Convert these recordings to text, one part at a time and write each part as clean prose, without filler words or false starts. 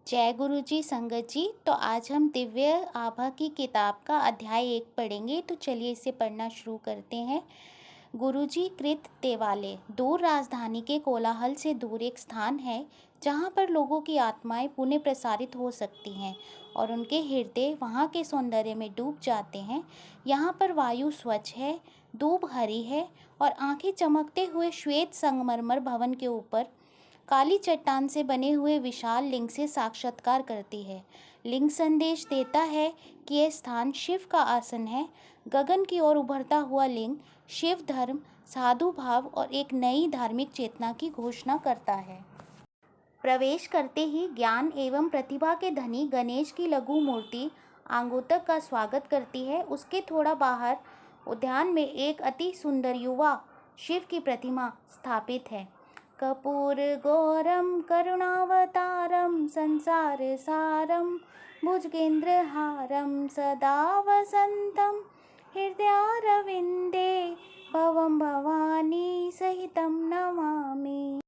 जय गुरु जी, संगत जी। तो आज हम दिव्य आभा की किताब का अध्याय 1 पढ़ेंगे। तो चलिए इसे पढ़ना शुरू करते हैं। गुरुजी कृत देवालय दूर राजधानी के कोलाहल से दूर एक स्थान है जहाँ पर लोगों की आत्माएं पुण्य प्रसारित हो सकती हैं और उनके हृदय वहाँ के सौंदर्य में डूब जाते हैं। यहाँ पर वायु स्वच्छ है, धूप हरी है और आंखें चमकते हुए श्वेत संगमरमर भवन के ऊपर काली चट्टान से बने हुए विशाल लिंग से साक्षात्कार करती है। लिंग संदेश देता है कि यह स्थान शिव का आसन है। गगन की ओर उभरता हुआ लिंग शिव धर्म, साधु भाव और एक नई धार्मिक चेतना की घोषणा करता है। प्रवेश करते ही ज्ञान एवं प्रतिभा के धनी गणेश की लघु मूर्ति आगंतुक का स्वागत करती है। उसके थोड़ा बाहर उद्यान में एक अति सुंदर युवा शिव की प्रतिमा स्थापित है। कपूर गौरम करुणावतारम संसार सारम भुजगेंद्रहारम सदा वसंतम हृदयारविंदे भवम भवानी सहितम नमामि।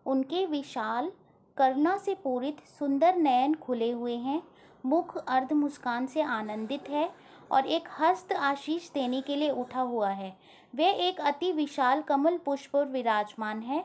उनके विशाल करुणा से पूरित सुंदर नयन खुले हुए हैं, मुख अर्ध मुस्कान से आनंदित है और एक हस्त आशीष देने के लिए उठा हुआ है। वे एक अति विशाल कमल पुष्प पर विराजमान है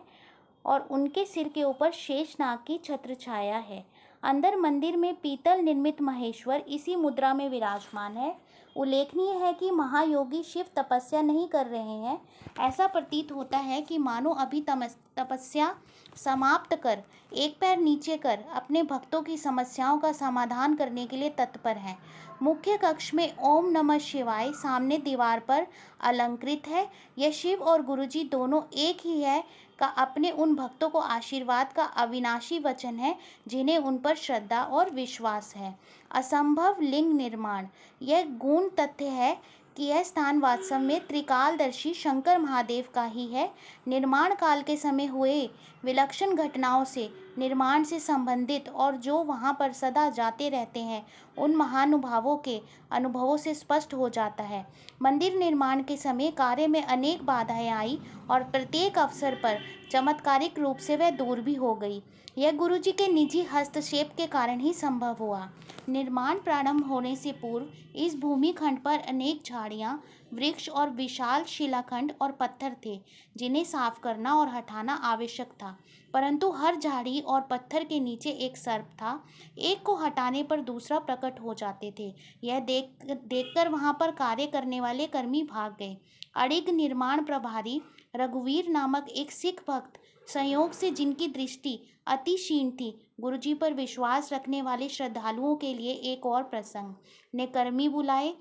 और उनके सिर के ऊपर शेषनाग की छत्र छाया है। अंदर मंदिर में पीतल निर्मित महेश्वर इसी मुद्रा में विराजमान है। उल्लेखनीय है कि महायोगी शिव तपस्या नहीं कर रहे हैं। ऐसा प्रतीत होता है कि मानो अभी तपस्या समाप्त कर एक पैर नीचे कर अपने भक्तों की समस्याओं का समाधान करने के लिए तत्पर हैं। मुख्य कक्ष में ओम नमः शिवाय सामने दीवार पर अलंकृत है। यह शिव और गुरुजी दोनों एक ही है का अपने उन भक्तों को आशीर्वाद का अविनाशी वचन है जिन्हें उन पर श्रद्धा और विश्वास है। असंभव लिंग निर्माण। यह गूढ़ तथ्य है कि यह स्थान वास्तव में त्रिकालदर्शी शंकर महादेव का ही है। निर्माण काल के समय हुए विलक्षण घटनाओं से निर्माण से संबंधित और जो वहां पर सदा जाते रहते हैं उन महानुभावों के अनुभवों से स्पष्ट हो जाता है। मंदिर निर्माण के समय कार्य में अनेक बाधाएं आई और प्रत्येक अवसर पर चमत्कारिक रूप से वह दूर भी हो गई। यह गुरुजी के निजी हस्तक्षेप के कारण ही संभव हुआ। निर्माण प्रारंभ होने से पूर्व इस भूमि खंड पर अनेक झाड़ियां, वृक्ष और विशाल शिलाखंड और पत्थर थे जिन्हें साफ करना और हटाना आवश्यक था। परंतु हर झाड़ी और पत्थर के नीचे एक सर्प था। एक को हटाने पर दूसरा प्रकट हो जाते थे। यह देखकर वहां पर कार्य करने वाले कर्मी भाग गए। अड़िग निर्माण प्रभारी रघुवीर नामक एक सिख भक्त संयोग से जिनकी दृष्टि अति क्षीण थी, गुरुजी पर विश्वास रखने वाले श्रद्धालुओं के लिए एक और प्रसंग ने कर्मी बुलाए,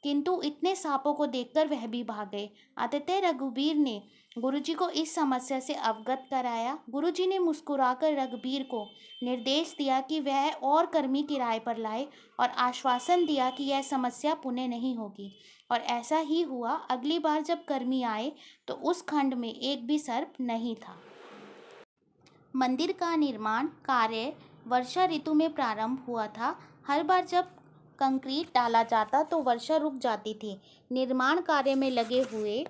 किंतु इतने सांपों को देखकर वह भी भाग गए। अतः रघुवीर ने गुरुजी को इस समस्या से अवगत कराया। गुरुजी ने मुस्कुराकर रघुवीर को निर्देश दिया कि वह और कर्मी किराए पर लाए और आश्वासन दिया कि यह समस्या पुनः नहीं होगी। और ऐसा ही हुआ। अगली बार जब कर्मी आए तो उस खंड में एक भी सर्प नहीं था। मंदिर का निर्माण कार्य वर्षा ऋतु में प्रारंभ हुआ था। हर बार जब कंक्रीट डाला जाता तो वर्षा रुक जाती थी। निर्माण कार्य में लगे हुए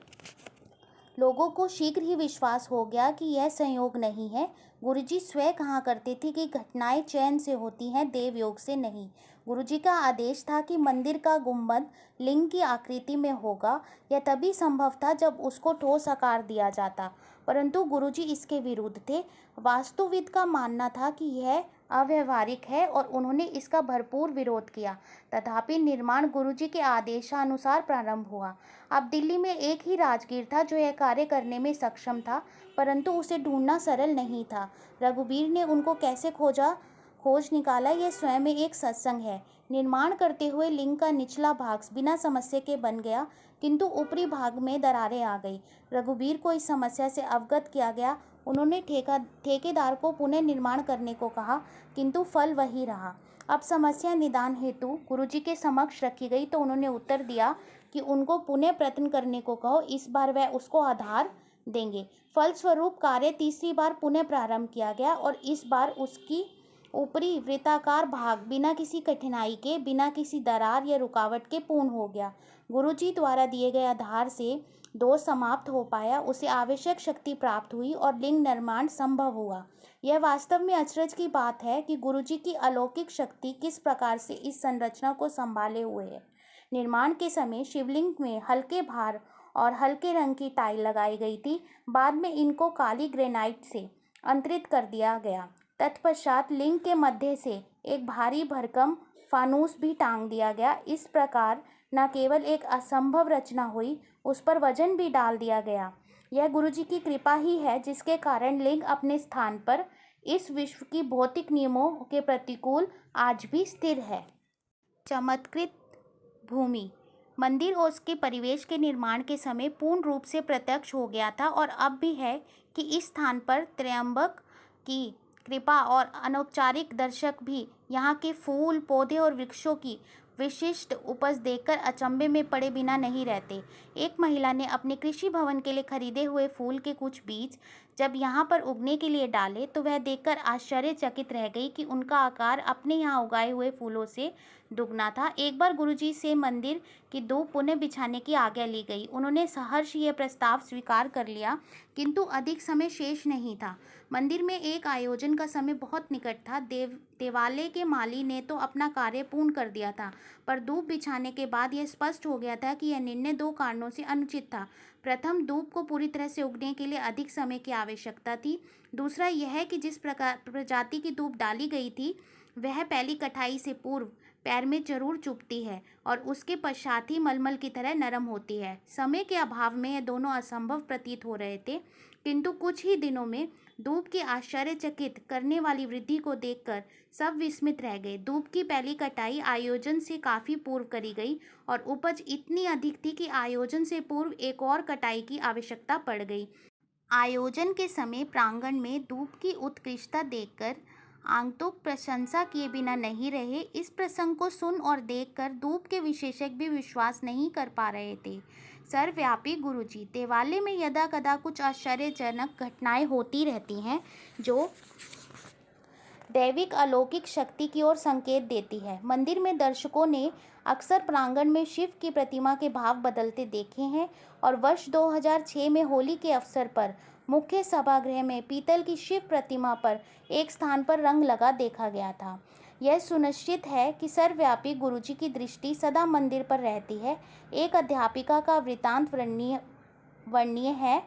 लोगों को शीघ्र ही विश्वास हो गया कि यह संयोग नहीं है। गुरुजी स्वयं कहा करते थे कि घटनाएं चयन से होती हैं, देव योग से नहीं। गुरुजी का आदेश था कि मंदिर का गुंबद लिंग की आकृति में होगा। यह तभी संभव था जब उसको ठोस आकार दिया जाता, परंतु गुरुजी इसके विरुद्ध थे। वास्तुविद का मानना था कि यह अव्यवहारिक है और उन्होंने इसका भरपूर विरोध किया। तथापि निर्माण गुरुजी के आदेशानुसार प्रारंभ हुआ। अब दिल्ली में एक ही राजगीर था जो यह कार्य करने में सक्षम था, परंतु उसे ढूंढना सरल नहीं था। रघुवीर ने उनको कैसे खोज निकाला, यह स्वयं में एक सत्संग है। निर्माण करते हुए लिंग का निचला भाग बिना समस्या के बन गया, किंतु ऊपरी भाग में दरारें आ गई। रघुवीर को इस समस्या से अवगत किया गया। उन्होंने ठेकेदार को पुनः निर्माण करने को कहा, किंतु फल वही रहा। अब समस्या निदान हेतु गुरुजी के समक्ष रखी गई तो उन्होंने उत्तर दिया कि उनको पुनः प्रयत्न करने को कहो, इस बार वह उसको आधार देंगे। फलस्वरूप कार्य तीसरी बार पुनः प्रारंभ किया गया और इस बार उसकी ऊपरी वृत्ताकार भाग बिना किसी कठिनाई के, बिना किसी दरार या रुकावट के पूर्ण हो गया। गुरुजी द्वारा दिए गए आधार से दोष समाप्त हो पाया, उसे आवश्यक शक्ति प्राप्त हुई और लिंग निर्माण संभव हुआ। यह वास्तव में अचरज की बात है कि गुरुजी की अलौकिक शक्ति किस प्रकार से इस संरचना को संभाले हुए है। निर्माण के समय शिवलिंग में हल्के भार और हल्के रंग की टाइल लगाई गई थी। बाद में इनको काली ग्रेनाइट से अंतरित कर दिया गया। तत्पश्चात लिंग के मध्य से एक भारी भरकम फानूस भी टांग दिया गया। इस प्रकार न केवल एक असंभव रचना हुई, उस पर वजन भी डाल दिया गया। यह गुरुजी की कृपा ही है जिसके कारण लिंग अपने स्थान पर इस विश्व की भौतिक नियमों के प्रतिकूल आज भी स्थिर है। चमत्कृत भूमि मंदिर और उसके परिवेश के निर्माण के समय पूर्ण रूप से प्रत्यक्ष हो गया था और अब भी है कि इस स्थान पर त्र्यंबक की कृपा और अनौपचारिक दर्शक भी यहाँ के फूल, पौधे और वृक्षों की विशिष्ट उपज देखकर अचंभे में पड़े बिना नहीं रहते। एक महिला ने अपने कृषि भवन के लिए खरीदे हुए फूल के कुछ बीज जब यहाँ पर उगने के लिए डाले तो वह देखकर आश्चर्यचकित रह गई कि उनका आकार अपने यहाँ उगाए हुए फूलों से दुगना था। एक बार गुरुजी से मंदिर की धूप पुनः बिछाने की आज्ञा ली गई। उन्होंने सहर्ष यह प्रस्ताव स्वीकार कर लिया, किंतु अधिक समय शेष नहीं था। मंदिर में एक आयोजन का समय बहुत निकट था। देवालय के माली ने तो अपना कार्य पूर्ण कर दिया था, पर धूप बिछाने के बाद यह स्पष्ट हो गया था कि यह निर्णय दो कारणों से अनुचित था। प्रथम, धूप को पूरी तरह से उगने के लिए अधिक समय की आवश्यकता थी। दूसरा यह कि जिस प्रजाति की धूप डाली गई थी वह पहली कटाई से पूर्व पैर में जरूर चुभती है और उसके पश्चात ही मलमल की तरह नरम होती है। समय के अभाव में यह दोनों असंभव प्रतीत हो रहे थे, किंतु कुछ ही दिनों में धूप की आश्चर्यचकित करने वाली वृद्धि को देखकर सब विस्मित रह गए। धूप की पहली कटाई आयोजन से काफ़ी पूर्व करी गई और उपज इतनी अधिक थी कि आयोजन से पूर्व एक और कटाई की आवश्यकता पड़ गई। आयोजन के समय प्रांगण में धूप की उत्कृष्टता देखकर आगंतुक प्रशंसा किए बिना नहीं रहे। इस प्रसंग को सुन और देखकर धूप के विशेषज्ञ भी विश्वास नहीं कर पा रहे थे। सर्वव्यापी गुरुजी देवालय में यदा कदा कुछ आश्चर्यजनक घटनाएं होती रहती हैं जो दैविक अलौकिक शक्ति की ओर संकेत देती है। मंदिर में दर्शकों ने अक्सर प्रांगण में शिव की प्रतिमा के भाव बदलते देखे हैं और वर्ष 2006 में होली के अवसर पर मुख्य सभागृह में पीतल की शिव प्रतिमा पर एक स्थान पर रंग लगा देखा गया था। यह सुनिश्चित है कि सर्वव्यापी गुरुजी की दृष्टि सदा मंदिर पर रहती है। एक अध्यापिका का वृतांत वर्णनीय है।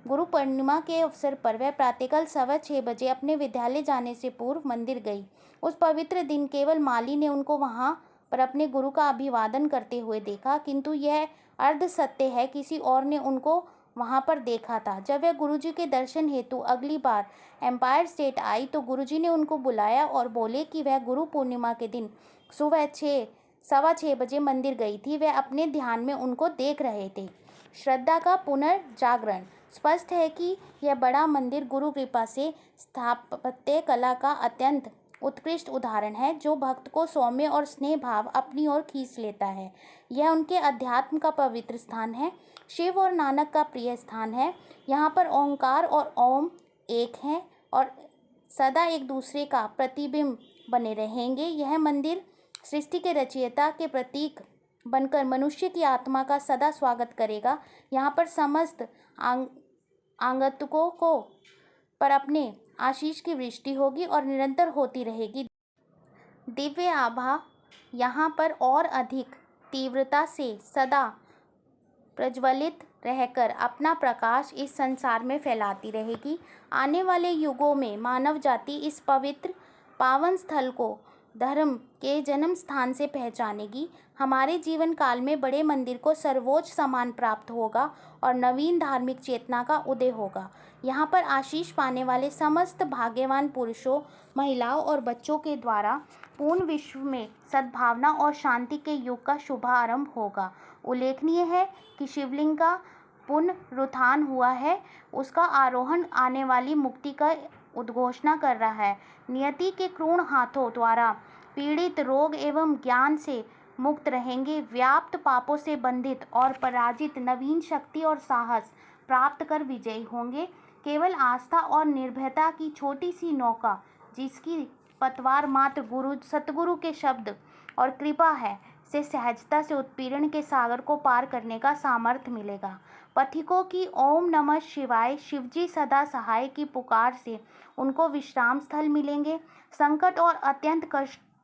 गुरु पूर्णिमा के अवसर पर वह प्रातःकाल 6:15 बजे अपने विद्यालय जाने से पूर्व मंदिर गई। उस पवित्र दिन केवल माली ने उनको वहां पर अपने गुरु का अभिवादन करते हुए देखा, किंतु यह अर्ध सत्य है किसी और ने उनको वहां पर देखा था। जब वह गुरुजी के दर्शन हेतु अगली बार एम्पायर स्टेट आई तो गुरुजी ने उनको बुलाया और बोले कि वह गुरु पूर्णिमा के दिन सुबह 6:15 बजे मंदिर गई थी। वह अपने ध्यान में उनको देख रहे थे। श्रद्धा का पुनर्जागरण। स्पष्ट है कि यह बड़ा मंदिर गुरु कृपा से स्थापत्य कला का अत्यंत उत्कृष्ट उदाहरण है जो भक्त को सौम्य और स्नेह भाव अपनी ओर खींच लेता है। यह उनके अध्यात्म का पवित्र स्थान है, शिव और नानक का प्रिय स्थान है। यहाँ पर ओंकार और ओम एक हैं और सदा एक दूसरे का प्रतिबिंब बने रहेंगे। यह मंदिर सृष्टि के रचयिता के प्रतीक बनकर मनुष्य की आत्मा का सदा स्वागत करेगा। यहाँ पर समस्त आगंतुकों को पर अपने आशीष की वृष्टि होगी और निरंतर होती रहेगी। दिव्य आभा यहाँ पर और अधिक तीव्रता से सदा प्रज्वलित रहकर अपना प्रकाश इस संसार में फैलाती रहेगी। आने वाले युगों में मानव जाति इस पवित्र पावन स्थल को धर्म के जन्म स्थान से पहचानेगी। हमारे जीवन काल में बड़े मंदिर को सर्वोच्च सम्मान प्राप्त होगा और नवीन धार्मिक चेतना का उदय होगा। यहाँ पर आशीष पाने वाले समस्त भाग्यवान पुरुषों, महिलाओं और बच्चों के द्वारा पूर्ण विश्व में सद्भावना और शांति के युग का शुभारंभ होगा। उल्लेखनीय है कि शिवलिंग का पुनरुत्थान हुआ है, उसका आरोहण आने वाली मुक्ति का उद्घोषणा कर रहा है। नियति के क्रूर हाथों द्वारा पीड़ित रोग एवं ज्ञान से मुक्त रहेंगे। व्याप्त पापों से बंधित और पराजित नवीन शक्ति और साहस प्राप्त कर विजयी होंगे। केवल आस्था और निर्भयता की छोटी सी नौका जिसकी पतवार मात्र गुरु सतगुरु के शब्द और कृपा है से सहजता से उत्पीड़न के सागर को पार करने का सामर्थ्य मिलेगा। पथिकों की ओम नमः शिवाय शिवजी सदा सहाय की पुकार से उनको विश्राम स्थल मिलेंगे। संकट और अत्यंत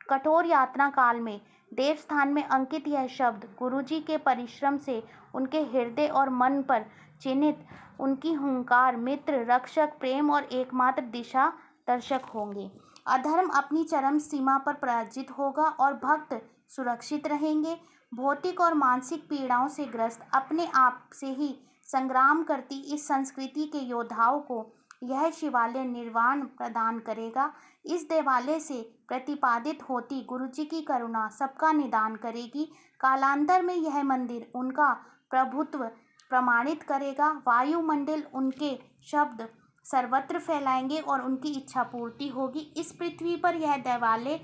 कठोर यात्रा काल में देवस्थान में अंकित यह शब्द गुरुजी के परिश्रम से उनके हृदय और मन पर चिन्हित उनकी हुंकार मित्र रक्षक प्रेम और एकमात्र दिशा दर्शक होंगे। अधर्म अपनी चरम सीमा पर पराजित होगा और भक्त सुरक्षित रहेंगे। भौतिक और मानसिक पीड़ाओं से ग्रस्त अपने आप से ही संग्राम करती इस संस्कृति के योद्धाओं को यह शिवालय निर्वाण प्रदान करेगा। इस देवालय से प्रतिपादित होती गुरुजी की करुणा सबका निदान करेगी। कालांतर में यह मंदिर उनका प्रभुत्व प्रमाणित करेगा। वायुमंडल उनके शब्द सर्वत्र फैलाएंगे और उनकी इच्छा पूर्ति होगी। इस पृथ्वी पर यह देवालय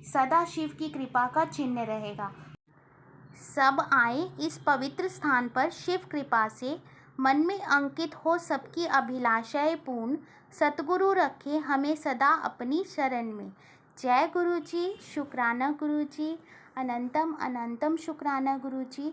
सदा शिव की कृपा का चिन्ह रहेगा। सब आए इस पवित्र स्थान पर शिव कृपा से मन में अंकित हो सबकी अभिलाषाएं पूर्ण। सतगुरु रखे हमें सदा अपनी शरण में। जय गुरु जी, शुक्राना गुरु जी, अनंतम अनंतम शुक्राना गुरु जी।